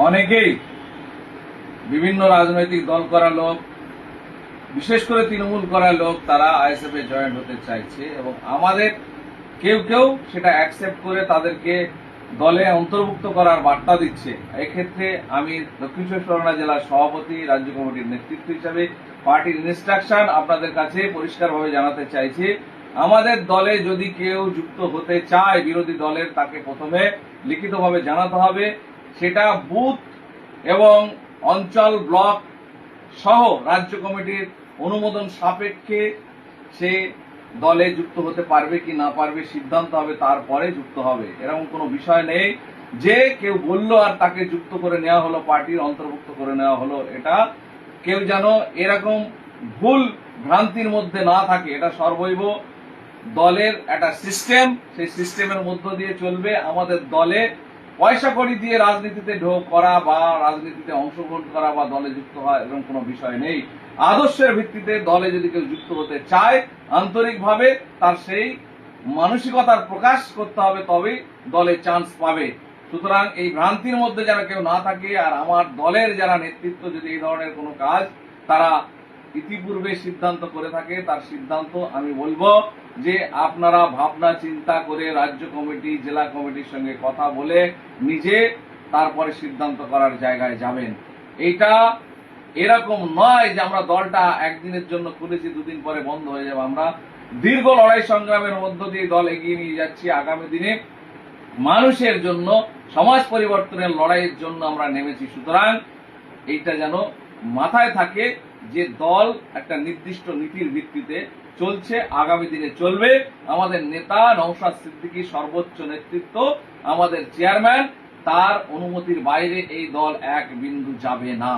অনেকেই বিভিন্ন রাজনৈতিক দল করা লোক, বিশেষ করে তৃণমূল করা লোক, তারা আইএসএফ এ জয়েন্ট হতে চাইছে এবং আমাদের কেউ কেউ সেটা অ্যাকসেপ্ট করে তাদেরকে দলে অন্তর্ভুক্ত করার বার্তা দিচ্ছে। এক্ষেত্রে আমি দক্ষিণ চব্বিশ পরগনা জেলার সভাপতি, রাজ্য কমিটির নেতৃত্ব হিসাবে পার্টির ইনস্ট্রাকশন আপনাদের কাছে পরিষ্কারভাবে জানাতে চাইছি। আমাদের দলে যদি কেউ যুক্ত হতে চায় বিরোধী দলের, তাকে প্রথমে লিখিতভাবে জানাতে হবে। সেটা বুথ এবং অঞ্চল, ব্লক সহ রাজ্য কমিটির অনুমোদন সাপেক্ষে সে দলে যুক্ত হতে পারবে কি না পারবে সিদ্ধান্ত হবে, তারপরে যুক্ত হবে। এরকম কোনো বিষয় নেই যে কেউ বললো আর তাকে যুক্ত করে নেওয়া হলো, পার্টির অন্তর্ভুক্ত করে নেওয়া হলো। এটা কেউ যেন এরকম ভুল ভ্রান্তির মধ্যে না থাকে। এটা সর্বৈব দলের একটা সিস্টেম, সেই সিস্টেমের মধ্য দিয়ে চলবে। আমাদের দলে পয়সা কড়ি দিয়ে রাজনীতিতে ঢোক করা বা রাজনীতিতে অংশগ্রহণ করা বা দলে যুক্ত হওয়া এরকম কোনো বিষয় নেই। আদর্শের ভিত্তিতে দলে যদি কেউ যুক্ত হতে চায়, আন্তরিকভাবে তার সেই মানসিকতার প্রকাশ করতে হবে, তবেই দলে চান্স পাবে। সুতরাং এই ভ্রান্তির মধ্যে যেন কেউ না থাকে। আর আমার দলের যারা নেতৃত্ব যদি এই ধরনের কোনো কাজ তারা ইতিপূর্বে সিদ্ধান্ত করে থাকে, তার সিদ্ধান্ত আমি বলবো যে আপনারা ভাবনা চিন্তা করে রাজ্য কমিটি, জেলা কমিটির সঙ্গে কথা বলে নিজে তারপরে সিদ্ধান্ত করার জায়গায় যাবেন। এটা এরকম নয় যে আমরা দলটা একদিনের জন্য খুলেছি, দুদিন পরে বন্ধ হয়ে যাবে। আমরা দীর্ঘ লড়াই সংগ্রামের মধ্য দিয়ে দল এগিয়ে নিয়ে যাচ্ছি। আগামী দিনে মানুষের জন্য, সমাজ পরিবর্তনের লড়াইয়ের জন্য আমরা নেমেছি। সুতরাং এইটা যেন মাথায় থাকে যে দল একটা নির্দিষ্ট নীতির ভিত্তিতে চলছে, আগামী দিনে চলবে। আমাদের নেতা নওশাদ সিদ্দিকী সর্বোচ্চ নেতৃত্ব, আমাদের চেয়ারম্যান, তার অনুমতির বাইরে এই দল এক বিন্দু যাবে না।